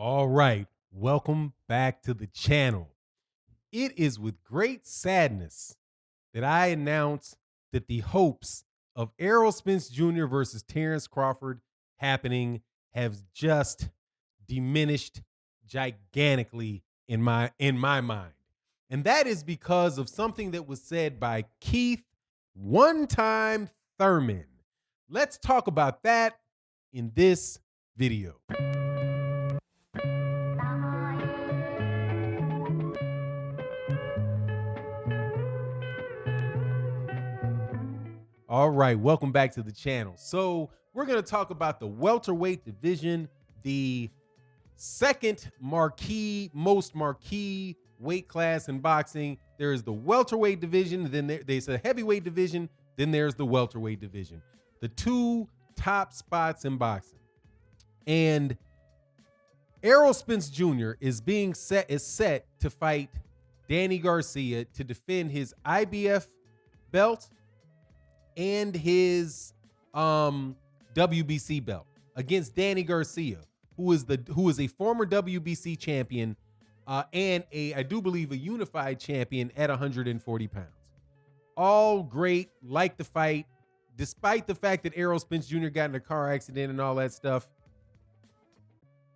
All right, welcome back to the channel. It is with great sadness that I announce that the hopes of Errol Spence Jr. versus Terence Crawford happening have just diminished gigantically in my mind. And that is because of something that was said by Keith one-time Thurman. Let's talk about that in this video. All right, welcome back to the channel. So we're going to talk about the welterweight division, the second most marquee weight class in boxing. There is the welterweight division, then there's a heavyweight division, then there's the welterweight division. The two top spots in boxing. And Errol Spence Jr. is set to fight Danny Garcia to defend his IBF belt and his WBC belt against Danny Garcia, who is a former WBC champion and I do believe a unified champion at 140 pounds. All great, like the fight, despite the fact that Errol Spence Jr. got in a car accident and all that stuff.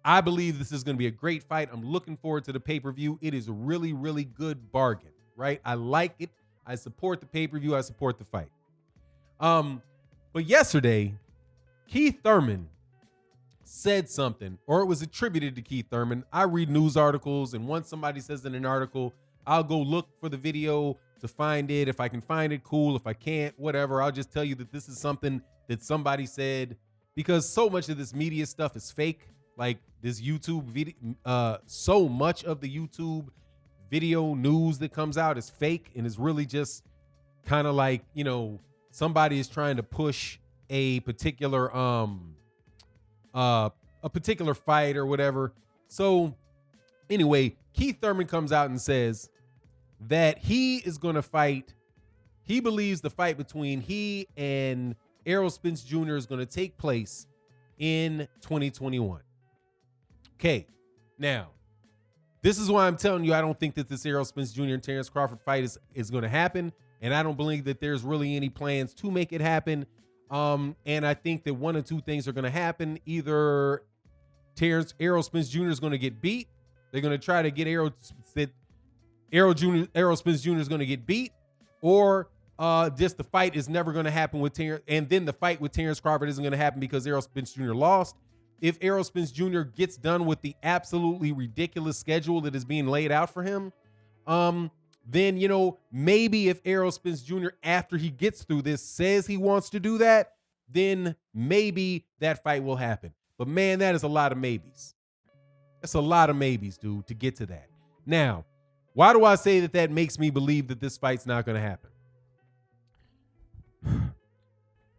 I believe this is going to be a great fight. I'm looking forward to the pay-per-view. It is a really, really good bargain, right? I like it. I support the pay-per-view. I support the fight. But yesterday, Keith Thurman said something, or it was attributed to Keith Thurman. I read news articles, and once somebody says in an article, I'll go look for the video to find it. If I can find it, cool. If I can't, whatever. I'll just tell you that this is something that somebody said, because so much of this media stuff is fake. Like this YouTube video, so much of the YouTube video news that comes out is fake and is really just kind of like, somebody is trying to push a particular fight or whatever. So anyway, Keith Thurman comes out and says that he is going to fight. He believes the fight between he and Errol Spence Jr. is going to take place in 2021. Okay, now, this is why I'm telling you I don't think that this Errol Spence Jr. and Terence Crawford fight is going to happen. And I don't believe that there's really any plans to make it happen. And I think that one or two things are going to happen. Either Errol Spence Jr. is going to get beat. They're going to try to get Errol Spence Jr. is going to get beat. Or just the fight is never going to happen with Terence. And then the fight with Terence Crawford isn't going to happen because Errol Spence Jr. lost. If Errol Spence Jr. gets done with the absolutely ridiculous schedule that is being laid out for him, then, maybe if Errol Spence Jr., after he gets through this, says he wants to do that, then maybe that fight will happen. But, man, that is a lot of maybes. That's a lot of maybes, dude, to get to that. Now, why do I say that makes me believe that this fight's not going to happen?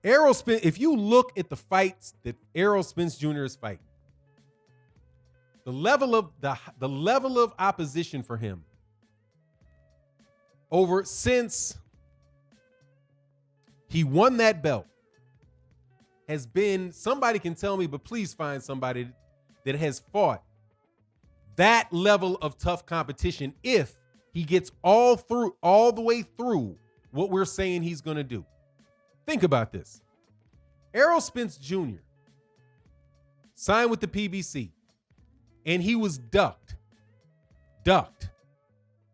Errol Spence, if you look at the fights that Errol Spence Jr. is fighting, the level of opposition for him since he won that belt has been, somebody can tell me, but please find somebody that has fought that level of tough competition if he gets all the way through what we're saying he's going to do. Think about this. Errol Spence Jr. signed with the PBC, and he was ducked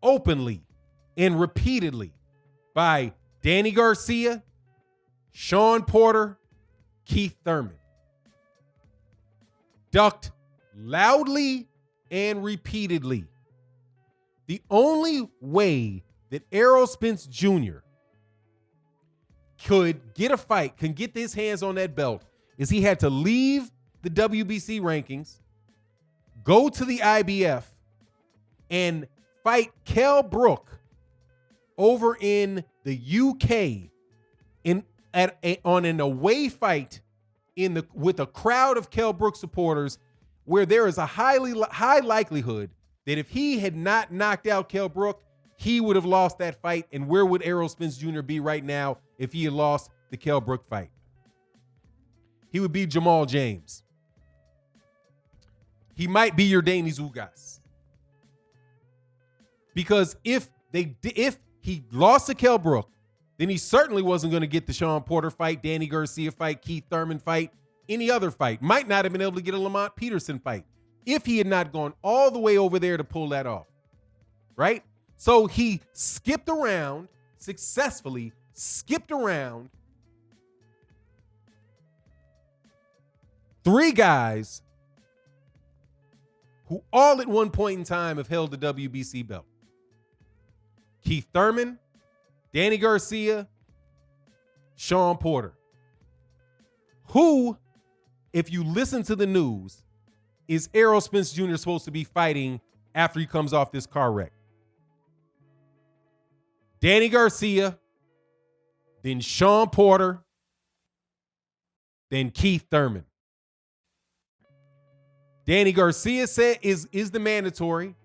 openly and repeatedly by Danny Garcia, Sean Porter, Keith Thurman. Ducked loudly and repeatedly. The only way that Errol Spence Jr. could get a fight, can get his hands on that belt, is he had to leave the WBC rankings, go to the IBF, and fight Kell Brook over in the UK on an away fight with a crowd of Kell Brook supporters, where there is a high likelihood that if he had not knocked out Kell Brook, he would have lost that fight. And where would Errol Spence Jr. be right now if he had lost the Kell Brook fight? He would be Jamal James. he might be your Danny Zugas. Because if he lost to Kell Brook, then he certainly wasn't going to get the Sean Porter fight, Danny Garcia fight, Keith Thurman fight, any other fight. Might not have been able to get a Lamont Peterson fight if he had not gone all the way over there to pull that off, right? So he skipped around, successfully skipped around 3 guys who all at one point in time have held the WBC belt. Keith Thurman, Danny Garcia, Sean Porter, who, if you listen to the news, is Errol Spence Jr. supposed to be fighting after he comes off this car wreck. Danny Garcia, then Sean Porter, then Keith Thurman. Danny Garcia said is the mandatory.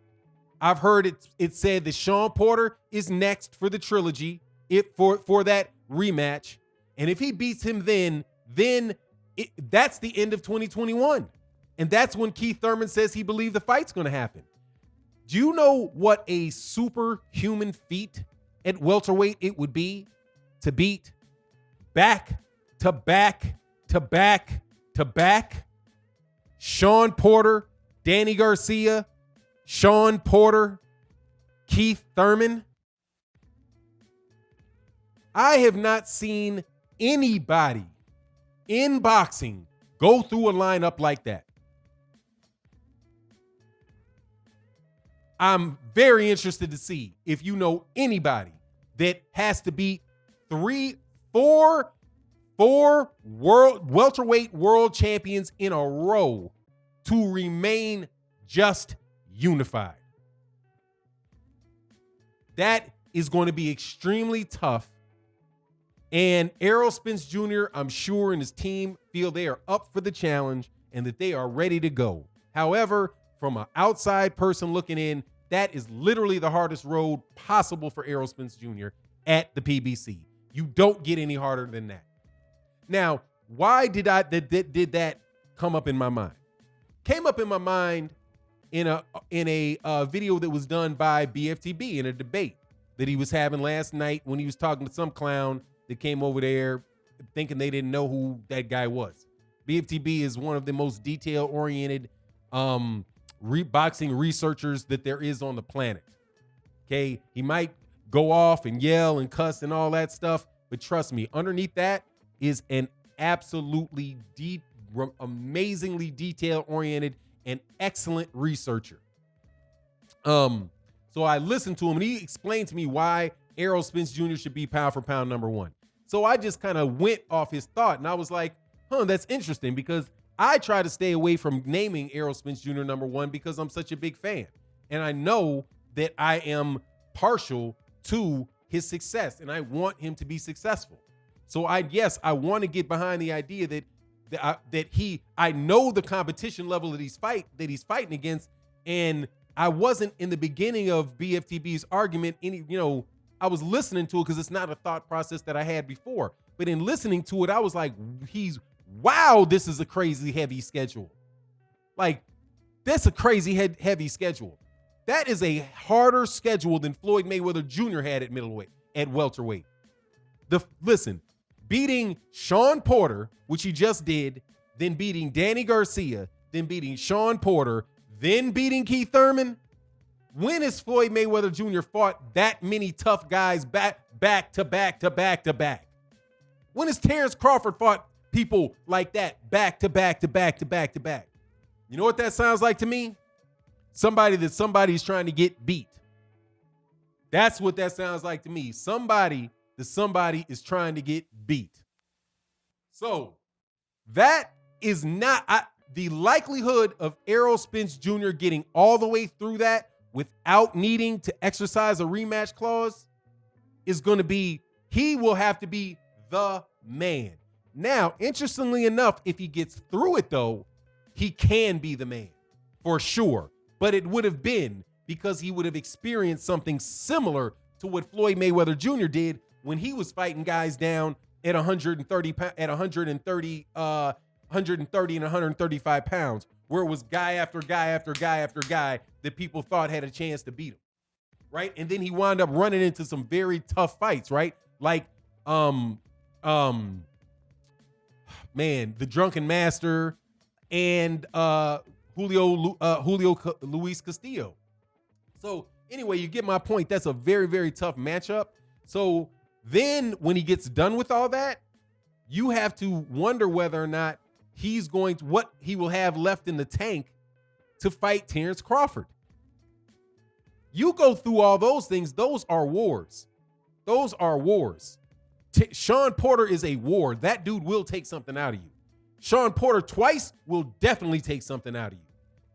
I've heard it said that Sean Porter is next for the trilogy for that rematch. And if he beats him then that's the end of 2021. And that's when Keith Thurman says he believes the fight's going to happen. Do you know what a superhuman feat at welterweight it would be to beat back to back to back to back Sean Porter, Danny Garcia, Sean Porter, Keith Thurman? I have not seen anybody in boxing go through a lineup like that. I'm very interested to see if you know anybody that has to beat four welterweight world champions in a row to remain just unified. That is going to be extremely tough. And Errol Spence Jr., I'm sure, and his team feel they are up for the challenge and that they are ready to go. However, from an outside person looking in, that is literally the hardest road possible for Errol Spence Jr. at the PBC. You don't get any harder than that. Now, why did that come up in my mind? Came up in my mind in a video that was done by BFTB in a debate that he was having last night when he was talking to some clown that came over there thinking they didn't know who that guy was. BFTB is one of the most detail-oriented boxing researchers that there is on the planet. Okay, he might go off and yell and cuss and all that stuff, but trust me, underneath that is an absolutely amazingly detail-oriented and excellent researcher. So I listened to him and he explained to me why Errol Spence Jr. should be pound for pound number 1. So I just kind of went off his thought and I was like, that's interesting, because I try to stay away from naming Errol Spence Jr. number 1 because I'm such a big fan. And I know that I am partial to his success and I want him to be successful. So I want to get behind the idea that I know the competition level that he's fighting against. And I wasn't in the beginning of BFTB's argument, I was listening to it because it's not a thought process that I had before. But in listening to it, I was like, wow, this is a crazy heavy schedule. Like, that's a crazy heavy schedule. That is a harder schedule than Floyd Mayweather Jr. had at welterweight. Beating Sean Porter, which he just did, then beating Danny Garcia, then beating Sean Porter, then beating Keith Thurman. When has Floyd Mayweather Jr. fought that many tough guys back to back to back to back? When has Terence Crawford fought people like that back to back to back to back to back? You know what that sounds like to me? Somebody's trying to get beat. That's what that sounds like to me. Somebody is trying to get beat. So that is not the likelihood of Errol Spence Jr. getting all the way through that without needing to exercise a rematch clause is going to be, he will have to be the man. Now, interestingly enough, if he gets through it though, he can be the man for sure. But it would have been because he would have experienced something similar to what Floyd Mayweather Jr. did when he was fighting guys down at 130 and 135 pounds, where it was guy after guy after guy after guy that people thought had a chance to beat him, right? And then he wound up running into some very tough fights, right? Like, man, the Drunken Master and Julio Luis Castillo. So anyway, you get my point. That's a very, very tough matchup. So then when he gets done with all that, you have to wonder whether or not he's going to, what he will have left in the tank to fight Terence Crawford. You go through all those things. Those are wars. Those are wars. Sean Porter is a war. That dude will take something out of you. Sean Porter twice will definitely take something out of you.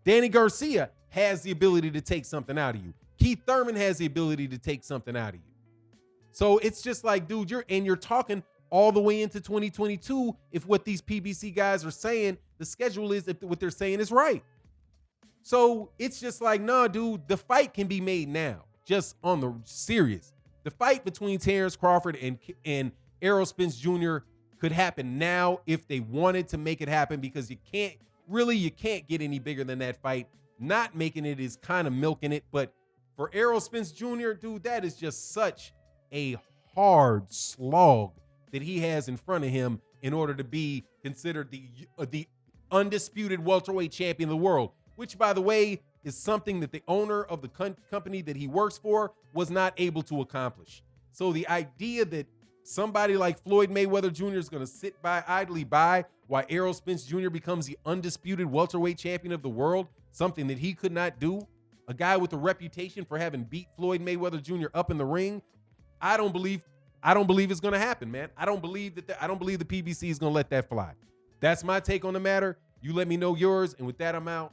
Danny Garcia has the ability to take something out of you. Keith Thurman has the ability to take something out of you. So it's just like, dude, you're talking all the way into 2022 if what these PBC guys are saying, the schedule is, if what they're saying is right. So it's just like, no, dude, the fight can be made now, just on the serious. The fight between Terence Crawford and Errol Spence Jr. could happen now if they wanted to make it happen, because you can't get any bigger than that fight. Not making it is kind of milking it, but for Errol Spence Jr., dude, that is just such a hard slog that he has in front of him in order to be considered the undisputed welterweight champion of the world, which, by the way, is something that the owner of the company that he works for was not able to accomplish. So the idea that somebody like Floyd Mayweather Jr. is going to sit idly by while Errol Spence Jr. becomes the undisputed welterweight champion of the world, something that he could not do, a guy with a reputation for having beat Floyd Mayweather Jr. up in the ring, I don't believe it's going to happen, man. I don't believe the PBC is going to let that fly. That's my take on the matter. You let me know yours, and with that, I'm out.